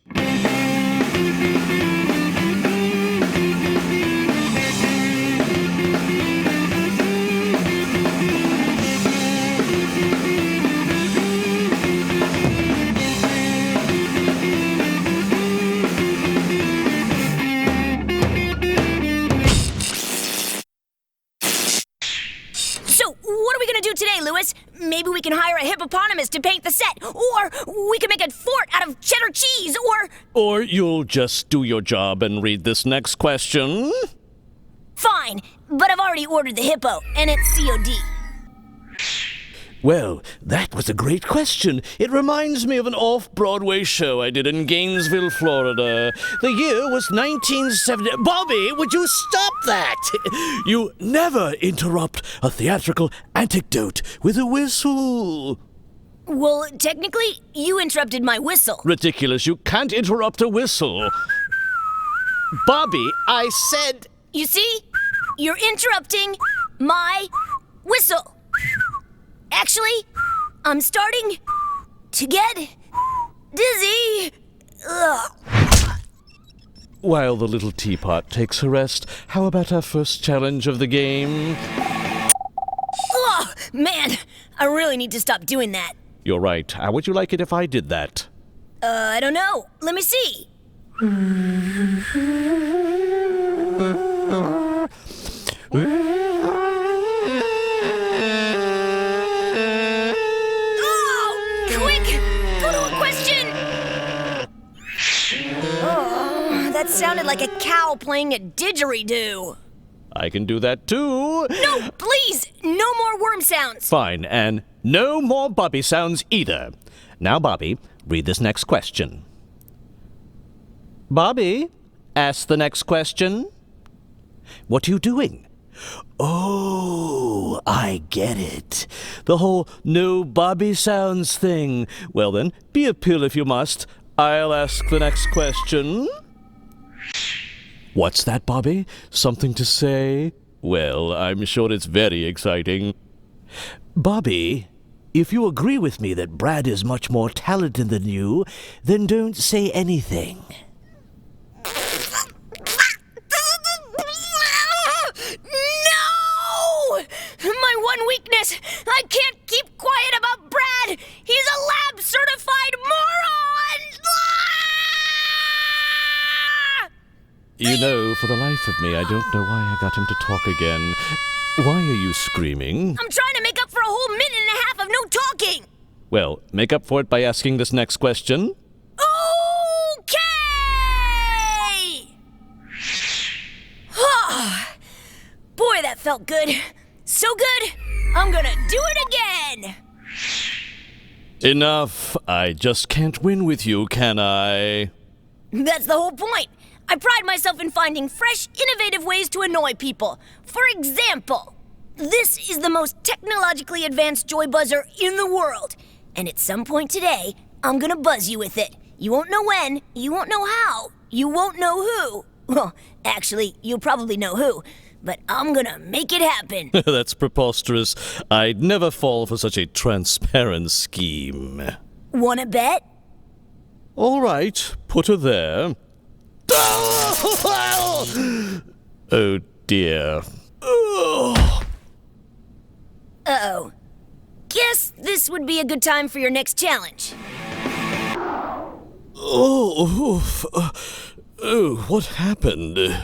So, what are we gonna do today, Lewis? Maybe we can hire a hippopotamus to paint the set, or we can make a fort out of cheddar cheese, or... Or you'll just do your job and read this next question. Fine, but I've already ordered the hippo, and it's COD. Well, that was a great question. It reminds me of an off-Broadway show I did in Gainesville, Florida. The year was 1970. Bobby, would you stop that? You never interrupt a theatrical anecdote with a whistle. Well, technically, you interrupted my whistle. Ridiculous. You can't interrupt a whistle. Bobby, I said... You see? You're interrupting my whistle. Actually, I'm starting to get dizzy. Ugh. While the little teapot takes a rest, how about our first challenge of the game? Oh, man, I really need to stop doing that. You're right. How would you like it if I did that? I don't know. Let me see. That sounded like a cow playing a didgeridoo. I can do that too. No, please! No more worm sounds. Fine, and no more Bobby sounds either. Now, Bobby, read this next question. Bobby, ask the next question. What are you doing? Oh, I get it. The whole no Bobby sounds thing. Well then, be a pill if you must. I'll ask the next question. What's that, Bobby? Something to say? Well, I'm sure it's very exciting. Bobby, if you agree with me that Brad is much more talented than you, then don't say anything. No! My one weakness! I can't keep quiet about Brad! He's a lab-certified moron! You know, for the life of me, I don't know why I got him to talk again. Why are you screaming? I'm trying to make up for a whole minute and a half of no talking! Well, make up for it by asking this next question. Okay! Boy, that felt good. So good, I'm gonna do it again! Enough. I just can't win with you, can I? That's the whole point. I pride myself in finding fresh, innovative ways to annoy people. For example, this is the most technologically advanced joy buzzer in the world. And at some point today, I'm gonna buzz you with it. You won't know when, you won't know how, you won't know who. Well, actually, you'll probably know who. But I'm gonna make it happen. That's preposterous. I'd never fall for such a transparent scheme. Wanna bet? All right, put her there. Oh dear. Uh-oh. Guess this would be a good time for your next challenge. What happened?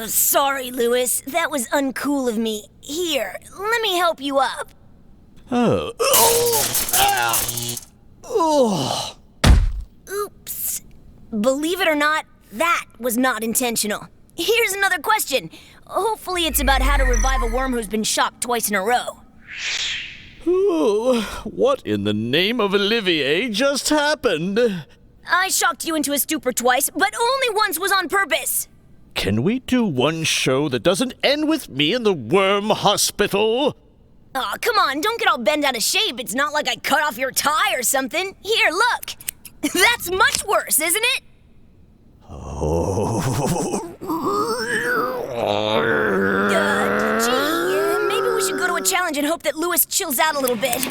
Sorry, Lewis. That was uncool of me. Here, let me help you up. Oops. Believe it or not, that was not intentional. Here's another question. Hopefully it's about how to revive a worm who's been shocked twice in a row. What in the name of Olivier just happened? I shocked you into a stupor twice, but only once was on purpose. Can we do one show that doesn't end with me in the worm hospital? Aw, come on, don't get all bent out of shape. It's not like I cut off your tie or something. Here, look. That's much worse, isn't it? Maybe we should go to a challenge and hope that Lewis chills out a little bit.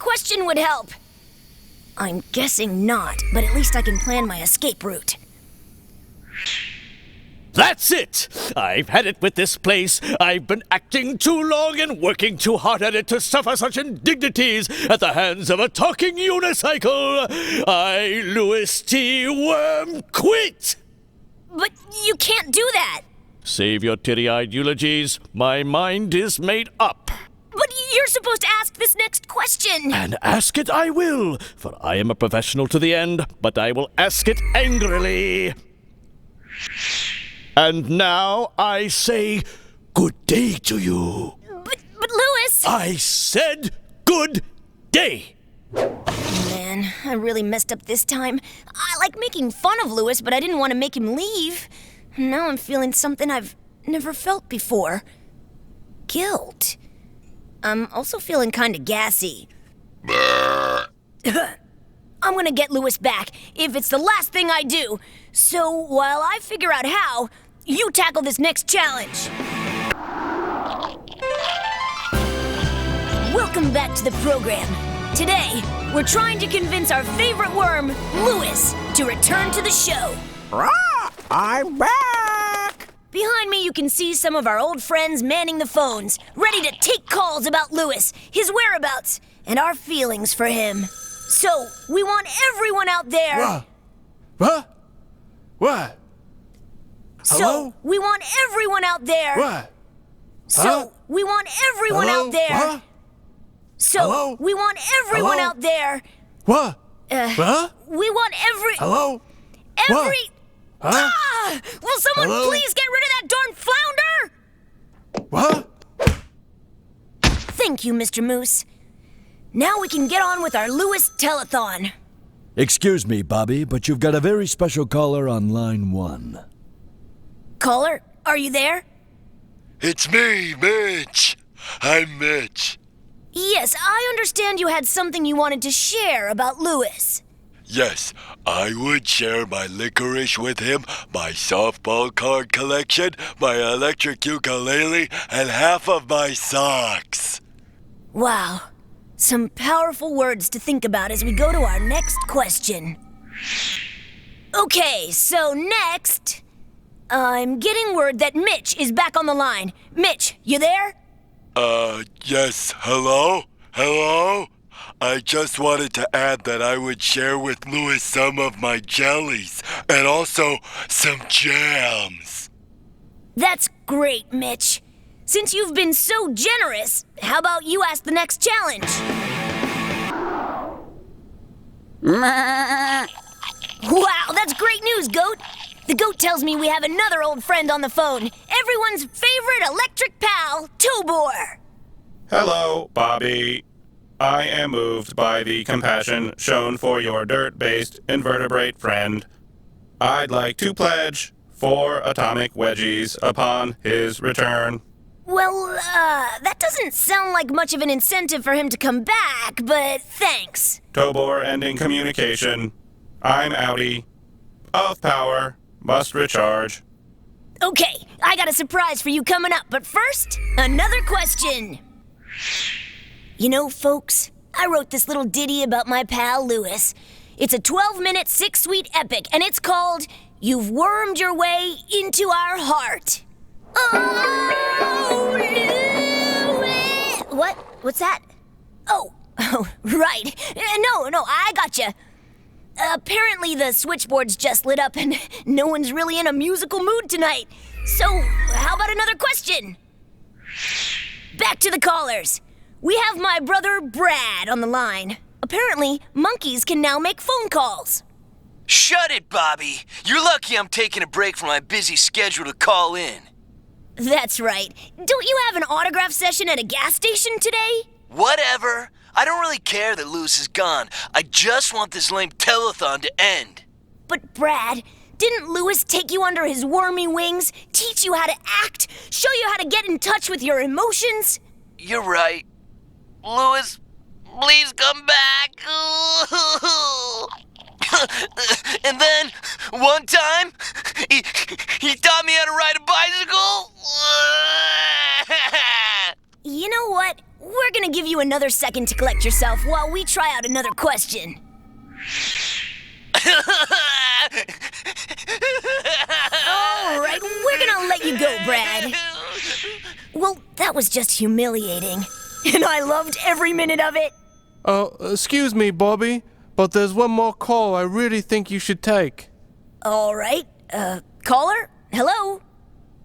question would help. I'm guessing not, but at least I can plan my escape route. That's it! I've had it with this place. I've been acting too long and working too hard at it to suffer such indignities at the hands of a talking unicycle. I, Louis T. Worm, quit! But you can't do that. Save your teary-eyed eulogies. My mind is made up. But you're supposed to ask this next question. And ask it I will, for I am a professional to the end, but I will ask it angrily. And now I say good day to you. But Louis! I said good day. Man, I really messed up this time. I like making fun of Louis, but I didn't want to make him leave. Now I'm feeling something I've never felt before. Guilt. I'm also feeling kinda gassy. I'm gonna get Louis back, if it's the last thing I do. So while I figure out how, you tackle this next challenge. Welcome back to the program. Today, we're trying to convince our favorite worm, Louis, to return to the show. I'm back! Behind me, you can see some of our old friends manning the phones, ready to take calls about Louis, his whereabouts, and our feelings for him. So, we want everyone out there... What? So, Hello? we want everyone out there... What? So, Huh? we want everyone Hello? out there... What? So, Hello? we want everyone Hello? out there... What? We want Hello? every... What? Huh? Ah! Will someone Hello? please get rid of that darn flounder? What? Thank you, Mr. Moose. Now we can get on with our Louis telethon. Excuse me, Bobby, but you've got a very special caller on line 1. Caller, are you there? It's me, Mitch. I'm Mitch. Yes, I understand you had something you wanted to share about Louis. Yes, I would share my licorice with him, my softball card collection, my electric ukulele, and half of my socks. Wow. Some powerful words to think about as we go to our next question. Okay, so next... I'm getting word that Mitch is back on the line. Mitch, you there? Yes, hello? Hello? I just wanted to add that I would share with Louis some of my jellies, and also some jams. That's great, Mitch. Since you've been so generous, how about you ask the next challenge? Wow, that's great news, Goat. The goat tells me we have another old friend on the phone. Everyone's favorite electric pal, Tobor. Hello, Bobby. I am moved by the compassion shown for your dirt-based invertebrate friend. I'd like to pledge 4 atomic wedgies upon his return. Well, that doesn't sound like much of an incentive for him to come back, but thanks. Tobor ending communication. I'm outie. Off power. Must recharge. Okay, I got a surprise for you coming up, but first, another question. You know, folks, I wrote this little ditty about my pal Louis. It's a 12-minute, 6-sweet epic, and it's called You've Wormed Your Way Into Our Heart. Oh, Louis! What? What's that? Oh, right. No, I gotcha. Apparently the switchboard's just lit up and no one's really in a musical mood tonight. So, how about another question? Back to the callers. We have my brother Brad on the line. Apparently, monkeys can now make phone calls. Shut it, Bobby. You're lucky I'm taking a break from my busy schedule to call in. That's right. Don't you have an autograph session at a gas station today? Whatever. I don't really care that Louis is gone. I just want this lame telethon to end. But Brad, didn't Louis take you under his wormy wings, teach you how to act, show you how to get in touch with your emotions? You're right. Louis, please come back. And then, one time, he taught me how to ride a bicycle. You know what? We're gonna give give you another second to collect yourself while we try out another question. All right, we're gonna let you go, Brad. Well, that was just humiliating. And I loved every minute of it. Excuse me, Bobby, but there's one more call I really think you should take. All right, caller? Hello?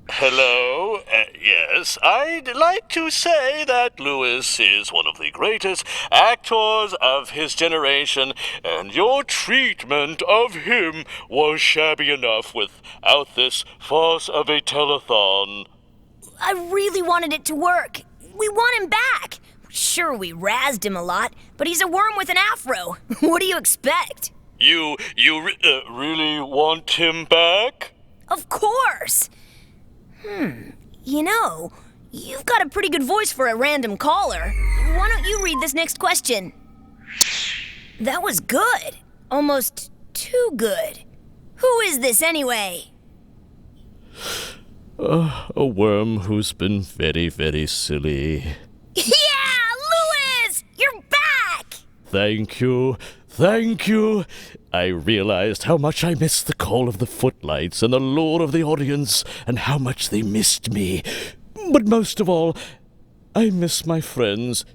Hello? Yes, I'd like to say that Lewis is one of the greatest actors of his generation, and your treatment of him was shabby enough without this farce of a telethon. I really wanted it to work. We want him back. Sure, we razzed him a lot, but he's a worm with an afro. What do you expect? You really want him back? Of course. You know, you've got a pretty good voice for a random caller. Why don't you read this next question? That was good. Almost too good. Who is this anyway? A worm who's been very, very silly. Yeah, Lewis! You're back! Thank you. Thank you. I realized how much I missed the call of the footlights and the lure of the audience, and how much they missed me. But most of all, I miss my friends,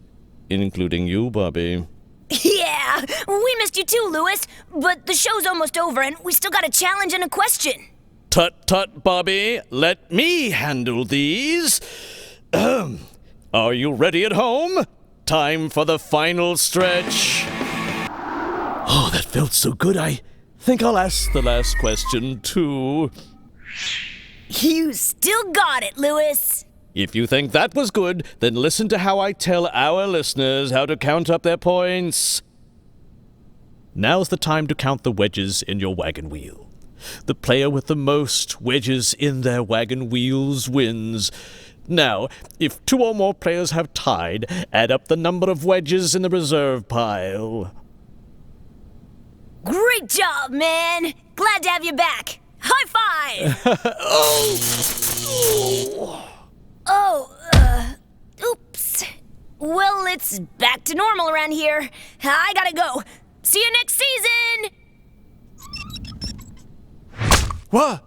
including you, Bobby. Yeah, we missed you too, Lewis. But the show's almost over, and we still got a challenge and a question. Tut tut, Bobby. Let me handle these. Are you ready at home? Time for the final stretch. Oh, that felt so good. I think I'll ask the last question, too. You still got it, Lewis. If you think that was good, then listen to how I tell our listeners how to count up their points. Now's the time to count the wedges in your wagon wheel. The player with the most wedges in their wagon wheels wins. Now, if 2 or more players have tied, add up the number of wedges in the reserve pile. Great job, man. Glad to have you back. High five! Oops. Well, it's back to normal around here. I gotta go. See you next season! What?